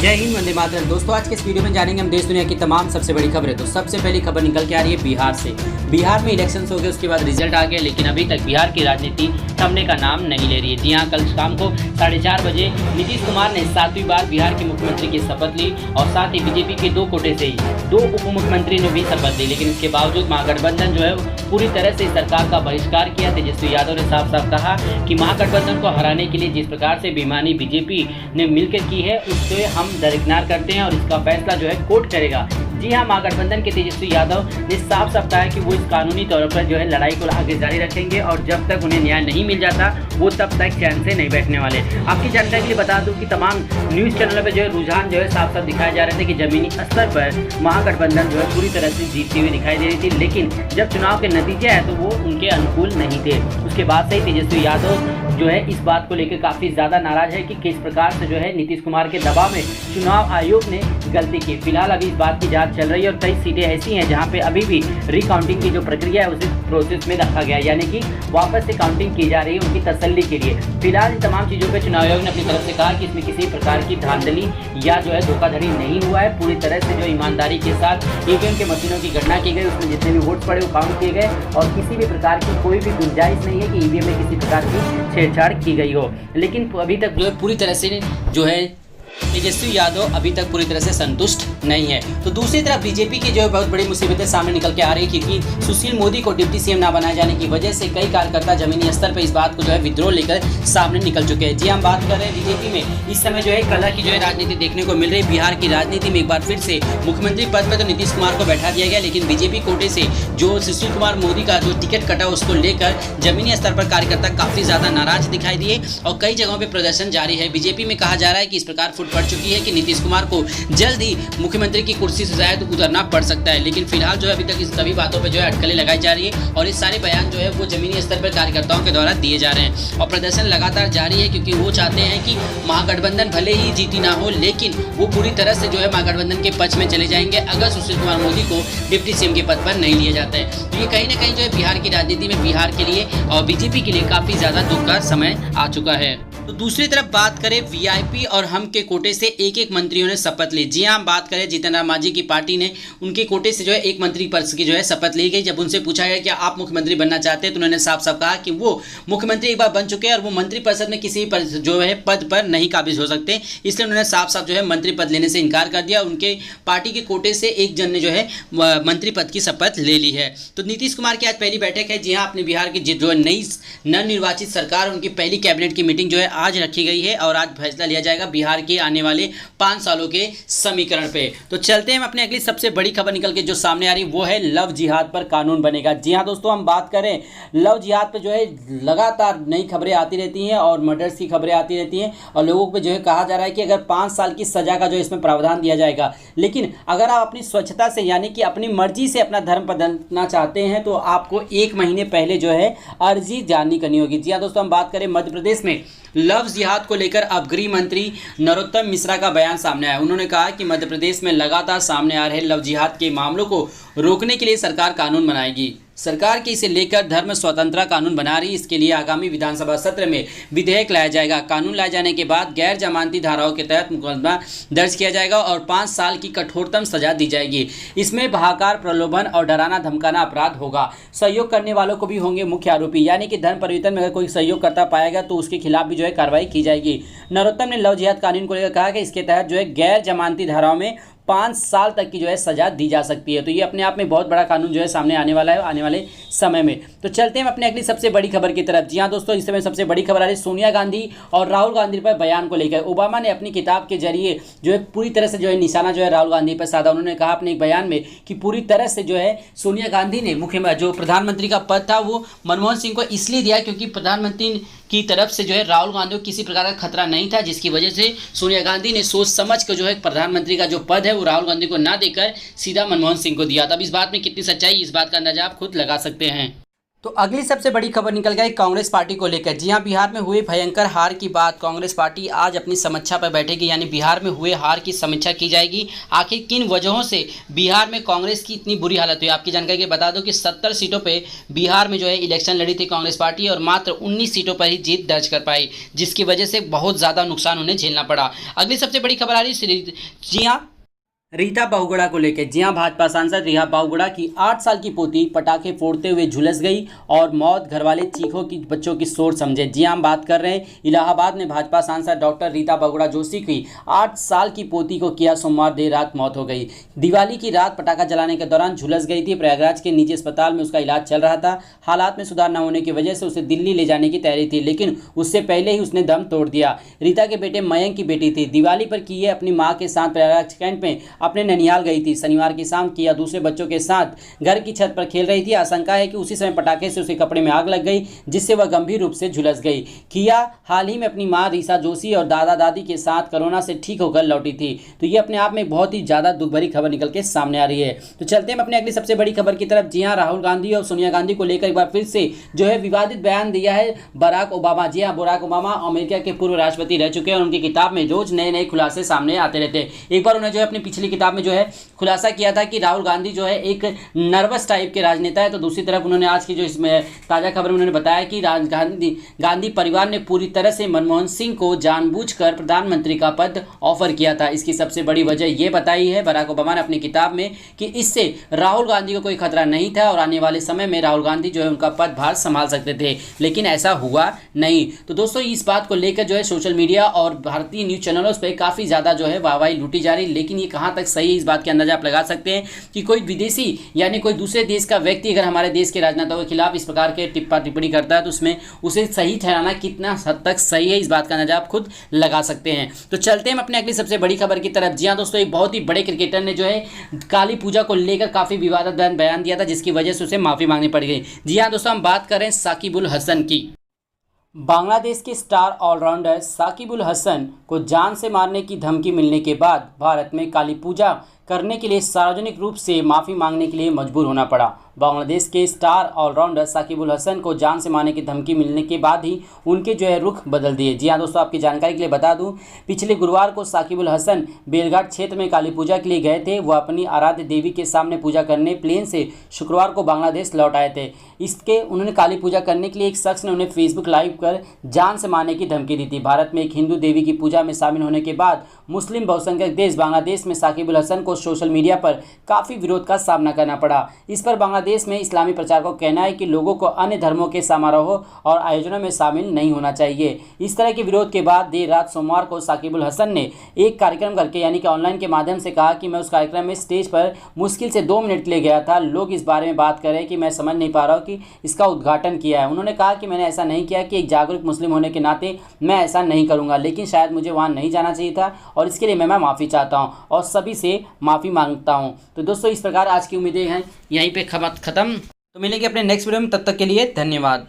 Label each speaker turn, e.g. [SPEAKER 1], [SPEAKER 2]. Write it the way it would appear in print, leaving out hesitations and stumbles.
[SPEAKER 1] जय हिंद, वंदे मातरम। दोस्तों, आज के इस वीडियो में जानेंगे हम देश दुनिया की तमाम सबसे बड़ी खबरें। तो सबसे पहली खबर निकल के आ रही है बिहार से। बिहार में इलेक्शंस हो गए, उसके बाद रिजल्ट आ गया, लेकिन अभी तक बिहार की राजनीति थमने का नाम नहीं ले रही है। जी हाँ, कल शाम को 4:30 बजे नीतीश कुमार ने 7वीं बार बिहार के मुख्यमंत्री की शपथ ली और साथ ही बीजेपी के 2 कोटे से ही 2 उप मुख्यमंत्री ने भी शपथ ली। लेकिन इसके बावजूद महागठबंधन जो है पूरी तरह से सरकार का बहिष्कार किया। तेजस्वी यादव ने साफ साफ कहा कि महागठबंधन को हराने के लिए जिस प्रकार से बेईमानी बीजेपी ने मिलकर की है, उससे हम दरकिनार करते हैं और इसका फैसला जो है कोर्ट करेगा। जी हाँ, महागठबंधन के तेजस्वी यादव ने साफ साफ कहा है कि वो इस कानूनी तौर पर जो है लड़ाई को आगे जारी रखेंगे और जब तक उन्हें न्याय नहीं मिल जाता वो तब तक चैन से नहीं बैठने वाले। आपकी जानकारी के लिए बता दूं कि तमाम न्यूज़ चैनलों पर जो है रुझान जो है साफ साफ दिखाए जा रहे थे कि जमीनी स्तर पर महागठबंधन जो है पूरी तरह से जीतती हुई दिखाई दे रही थी, लेकिन जब चुनाव के नतीजे आए तो वो उनके अनुकूल नहीं थे। उसके बाद से ही तेजस्वी यादव जो है इस बात को लेकर काफ़ी ज़्यादा नाराज है कि किस प्रकार से जो है नीतीश कुमार के दबाव में चुनाव आयोग ने गलती की। फिलहाल अभी इस बात की जांच चल रही है और कई सीटें ऐसी हैं जहां पे अभी भी रिकाउंटिंग की जो प्रक्रिया है उसे प्रोसेस में रखा गया है, यानी कि वापस से काउंटिंग की जा रही है उनकी तसल्ली के लिए। फिलहाल इन तमाम चीज़ों पर चुनाव आयोग ने अपनी तरफ से कहा कि इसमें किसी प्रकार की धांधली या जो है धोखाधड़ी नहीं हुआ है। पूरी तरह से जो ईमानदारी के साथ ईवीएम के मशीनों की गणना की गई, उसमें जितने भी वोट पड़े वो काउंट किए गए और किसी भी प्रकार की कोई भी गुंजाइश नहीं है कि ईवीएम में किसी प्रकार की छेड़छाड़ की गई हो। लेकिन अभी तक जो है पूरी तरह से जो है तेजस्वी यादव अभी तक पूरी तरह से संतुष्ट नहीं है। तो दूसरी तरफ बीजेपी की जो है बहुत बड़ी मुसीबतें सामने निकल के आ रही है, क्योंकि सुशील मोदी को डिप्टी सीएम ना बनाए जाने की वजह से कई कार्यकर्ता जमीनी स्तर पर इस बात को जो है विद्रोह लेकर सामने निकल चुके हैं। जी हम बात कर रहे हैं बीजेपी में इस समय जो है कला की जो है राजनीति देखने को मिल रही है। बिहार की राजनीति में एक बार फिर से मुख्यमंत्री पद पर तो नीतीश कुमार को बैठा दिया गया, लेकिन बीजेपी कोटे से जो सुशील कुमार मोदी का जो टिकट कटा उसको लेकर जमीनी स्तर पर कार्यकर्ता काफी ज्यादा नाराज दिखाई दिए और कई जगहों पर प्रदर्शन जारी है। बीजेपी में कहा जा रहा है कि इस प्रकार फूट पड़ चुकी है कि नीतीश कुमार को जल्द ही मुख्यमंत्री की कुर्सी से शायद उतरना पड़ सकता है। लेकिन फिलहाल जो है अभी तक इस सभी बातों पे जो है अटकलें लगाई जा रही है और इस सारे बयान जो है वो जमीनी स्तर पर कार्यकर्ताओं के द्वारा दिए जा रहे हैं और प्रदर्शन लगातार जारी है, क्योंकि वो चाहते हैं कि महागठबंधन भले ही जीती ना हो, लेकिन वो पूरी तरह से जो है महागठबंधन के पक्ष में चले जाएंगे अगर सुशील कुमार मोदी को डिप्टी सीएम के पद पर नहीं लिया जाता है। तो ये कहीं ना कहीं जो है बिहार की राजनीति में बिहार के लिए और बीजेपी के लिए काफी ज्यादा दुख का समय आ चुका है। तो दूसरी तरफ बात करें वीआईपी और हम के कोटे से एक मंत्रियों ने शपथ ली। जी हाँ, हम बात करें जीतन राम मांझी की पार्टी ने उनके कोटे से जो है एक मंत्री पद की जो है शपथ ली गई। जब उनसे पूछा गया कि आप मुख्यमंत्री बनना चाहते हैं तो उन्होंने साफ साफ कहा कि वो मुख्यमंत्री एक बार बन चुके हैं और वो मंत्रिपरिषद में किसी पर जो है पद पर नहीं काबिज हो सकते, इसलिए उन्होंने साफ साफ जो है मंत्री पद लेने से इनकार कर दिया। उनके पार्टी के कोटे से एक जन ने जो है मंत्री पद की शपथ ले ली है। तो नीतीश कुमार की आज पहली बैठक है। जी हाँ, अपने बिहार की जो नई नवनिर्वाचित सरकार उनकी पहली कैबिनेट की मीटिंग जो है आज रखी गई है और आज फैसला लिया जाएगा बिहार के आने वाले 5 सालों के समीकरण पे। तो चलते हैं हम अपने अगली सबसे बड़ी खबर निकल के जो सामने आ रही वो है लव जिहाद पर कानून बनेगा। जी हाँ दोस्तों, हम बात करें लव जिहाद पे जो है लगातार नई खबरें आती रहती हैं और मर्डर्स की खबरें आती रहती हैं और लोगों पे जो है कहा जा रहा है कि अगर 5 साल की सजा का जो इसमें प्रावधान दिया जाएगा, लेकिन अगर आप अपनी स्वच्छता से यानी कि अपनी मर्जी से अपना धर्म बदलना चाहते हैं तो आपको 1 महीने पहले जो है अर्जी जारी करनी होगी। जी हाँ दोस्तों, हम बात करें मध्य प्रदेश में लव जिहाद को लेकर अब गृह मंत्री नरोत्तम मिश्रा का बयान सामने आया। उन्होंने कहा कि मध्य प्रदेश में लगातार सामने आ रहे लव जिहाद के मामलों को रोकने के लिए सरकार कानून बनाएगी। सरकार की इसे लेकर धर्म स्वतंत्रता कानून बना रही, इसके लिए आगामी विधानसभा सत्र में विधेयक लाया जाएगा। कानून लाए जाने के बाद गैर जमानती धाराओं के तहत मुकदमा दर्ज किया जाएगा और 5 साल की कठोरतम सजा दी जाएगी। इसमें बहाकार, प्रलोभन और डराना धमकाना अपराध होगा। सहयोग करने वालों को भी होंगे मुख्य आरोपी, यानी कि धर्म परिवर्तन में अगर कोई सहयोग करता पाएगा तो उसके खिलाफ भी जो है कार्रवाई की जाएगी। नरोत्तम ने लव जिहाद कानून को लेकर कहा कि इसके तहत जो है गैर जमानती धाराओं में 5 साल तक की जो है सजा दी जा सकती है। तो ये अपने आप में बहुत बड़ा कानून जो है सामने आने वाला है आने वाले समय में। तो चलते हैं अपने अगली सबसे बड़ी खबर की तरफ। जी हाँ दोस्तों, इस समय सबसे बड़ी खबर आ रही है सोनिया गांधी और राहुल गांधी पर बयान को लेकर। ओबामा ने अपनी किताब के जरिए जो है पूरी तरह से जो है निशाना जो है राहुल गांधी पर साधा। उन्होंने कहा अपने एक बयान में कि पूरी तरह से जो है सोनिया गांधी ने जो प्रधानमंत्री का पद था वो मनमोहन सिंह को इसलिए दिया क्योंकि प्रधानमंत्री की तरफ से जो है राहुल गांधी को किसी प्रकार का खतरा नहीं था, जिसकी वजह से सोनिया गांधी ने सोच समझ कर जो है प्रधानमंत्री का जो पद है वो राहुल गांधी को ना देकर सीधा मनमोहन सिंह को दिया। तब इस बात में कितनी सच्चाई, इस बात का अंदाजा आप खुद लगा सकते हैं। तो अगली सबसे बड़ी खबर निकल गई कांग्रेस पार्टी को लेकर। जी हां, बिहार में हुए भयंकर हार की बात कांग्रेस पार्टी आज अपनी समीक्षा पर बैठेगी, यानी बिहार में हुए हार की समीक्षा की जाएगी। आखिर किन वजहों से बिहार में कांग्रेस की इतनी बुरी हालत हुई, आपकी जानकारी के बता दूं कि 70 सीटों पे बिहार में जो है इलेक्शन लड़ी थी कांग्रेस पार्टी और मात्र 19 सीटों पर ही जीत दर्ज कर पाई, जिसकी वजह से बहुत ज़्यादा नुकसान उन्हें झेलना पड़ा। अगली सबसे बड़ी खबर आ रही है जी हाँ, रीता बहुगुणा को लेकर। जी हां, भाजपा सांसद रीता बहुगुणा की 8 साल की पोती पटाखे फोड़ते हुए झुलस गई और मौत, घरवाले चीखों की बच्चों की शोर समझे। जी हां, हम बात कर रहे हैं इलाहाबाद में भाजपा सांसद डॉक्टर रीता बहुगुणा जोशी की 8 साल की पोती को किया सोमवार देर रात मौत हो गई। दिवाली की रात पटाखा जलाने के दौरान झुलस गई थी। प्रयागराज के निजी अस्पताल में उसका इलाज चल रहा था। हालात में सुधार न होने की वजह से उसे दिल्ली ले जाने की तैयारी थी, लेकिन उससे पहले ही उसने दम तोड़ दिया। रीता के बेटे मयंक की बेटी थी। दिवाली पर किए अपनी मां के साथ प्रयागराज कैंट में अपने ननिहाल गई थी। शनिवार की शाम किया दूसरे बच्चों के साथ घर की छत पर खेल रही थी। आशंका है कि उसी समय पटाखे से उसके कपड़े में आग लग गई, जिससे वह गंभीर रूप से झुलस गई। किया हाल ही में अपनी मां रीसा जोशी और दादा दादी के साथ कोरोना से ठीक होकर लौटी थी। तो ये अपने आप में बहुत ही ज्यादा दुख भरी खबर निकल के सामने आ रही है। तो चलते हैं अपनी अगली सबसे बड़ी खबर की तरफ। जी हाँ, राहुल गांधी और सोनिया गांधी को लेकर एक बार फिर से जो है विवादित बयान दिया है बराक ओबामा। जी हाँ, बराक ओबामा अमेरिका के पूर्व राष्ट्रपति रह चुके हैं और उनकी किताब में रोज नए नए खुलासे सामने आते रहते हैं। एक बार उन्हें जो है अपनी पिछली किताब में जो है खुलासा किया था कि राहुल गांधी जो है एक नर्वस टाइप के राजनेता है। तो दूसरी तरफ उन्होंने आज की जो इसमें ताज़ा खबर में उन्होंने बताया कि गांधी परिवार ने पूरी तरह से मनमोहन सिंह को जानबूझकर प्रधानमंत्री का पद ऑफर किया था। इसकी सबसे बड़ी वजह यह बताई है बराक ओबामा ने अपनी किताब में कि इससे राहुल गांधी को कोई खतरा नहीं था और आने वाले समय में राहुल गांधी जो है उनका पदभार संभाल सकते थे, लेकिन ऐसा हुआ नहीं। तो दोस्तों, इस बात को लेकर जो है सोशल मीडिया और भारतीय न्यूज चैनलों पर काफ़ी ज़्यादा जो है वाहवाही लूटी जा रही, लेकिन ये कहाँ तक सही है इस बात के अंदाजा आप लगा सकते हैं कि कोई विदेशी यानी कोई दूसरे देश का व्यक्ति अगर हमारे देश के राजनेताओं के खिलाफ इस प्रकार के टिप्पणी करता है तो उसमें उसे सही ठहराना कितना हद तक सही है इस बात का अंदाजा आप खुद लगा सकते हैं। तो चलते हैं अपने अगली सबसे बड़ी खबर की तरफ। जी हाँ दोस्तों, एक बहुत ही बड़े क्रिकेटर ने जो है काली पूजा को लेकर काफ़ी विवादास्पद बयान दिया था, जिसकी वजह से उसे माफ़ी मांगनी पड़ गई। जी हाँ दोस्तों, हम बात कर रहे हैं साकिब उल हसन की। बांग्लादेश के स्टार ऑलराउंडर साकिब उल हसन को जान से मारने की धमकी मिलने के बाद भारत में काली पूजा करने के लिए सार्वजनिक रूप से माफ़ी मांगने के लिए मजबूर होना पड़ा। बांग्लादेश के स्टार ऑलराउंडर साकिब उल हसन को जान से मारने की धमकी मिलने के बाद ही उनके जो है रुख बदल दिए। जी हाँ दोस्तों, आपकी जानकारी के लिए बता दूं, पिछले गुरुवार को साकिब उल हसन बेलघाट क्षेत्र में काली पूजा के लिए गए थे। वह अपनी आराध्य देवी के सामने पूजा करने प्लेन से शुक्रवार को बांग्लादेश लौट आए थे। इसके उन्होंने काली पूजा करने के लिए एक शख्स ने उन्हें फेसबुक लाइव कर जान से मारने की धमकी दी थी। भारत में एक हिंदू देवी की पूजा में शामिल होने के बाद मुस्लिम बहुसंख्यक देश बांग्लादेश में साकिब उल हसन को सोशल मीडिया पर काफ़ी विरोध का सामना करना पड़ा। इस पर बांग्लादेश में इस्लामी प्रचारकों का कहना है कि लोगों को अन्य धर्मों के समारोह और आयोजनों में शामिल नहीं होना चाहिए। इस तरह के विरोध के बाद देर रात सोमवार को साकिब उल हसन ने एक कार्यक्रम करके यानी कि ऑनलाइन के माध्यम से कहा कि मैं उस कार्यक्रम में स्टेज पर मुश्किल से 2 मिनट के लिए गया था। लोग इस बारे में बात कर रहे हैं कि मैं समझ नहीं पा रहा हूँ कि इसका उद्घाटन किया है। उन्होंने कहा कि मैंने ऐसा नहीं किया कि एक जागरूक मुस्लिम होने के नाते मैं ऐसा नहीं करूँगा, लेकिन शायद मुझे वहाँ नहीं जाना चाहिए था और इसके लिए मैं माफ़ी चाहता हूँ और सभी से माफ़ी मांगता हूँ। तो दोस्तों, इस प्रकार आज की उम्मीदें हैं यहीं पे खत्म। तो मिलेंगे अपने नेक्स्ट वीडियो में, तब तक के लिए धन्यवाद।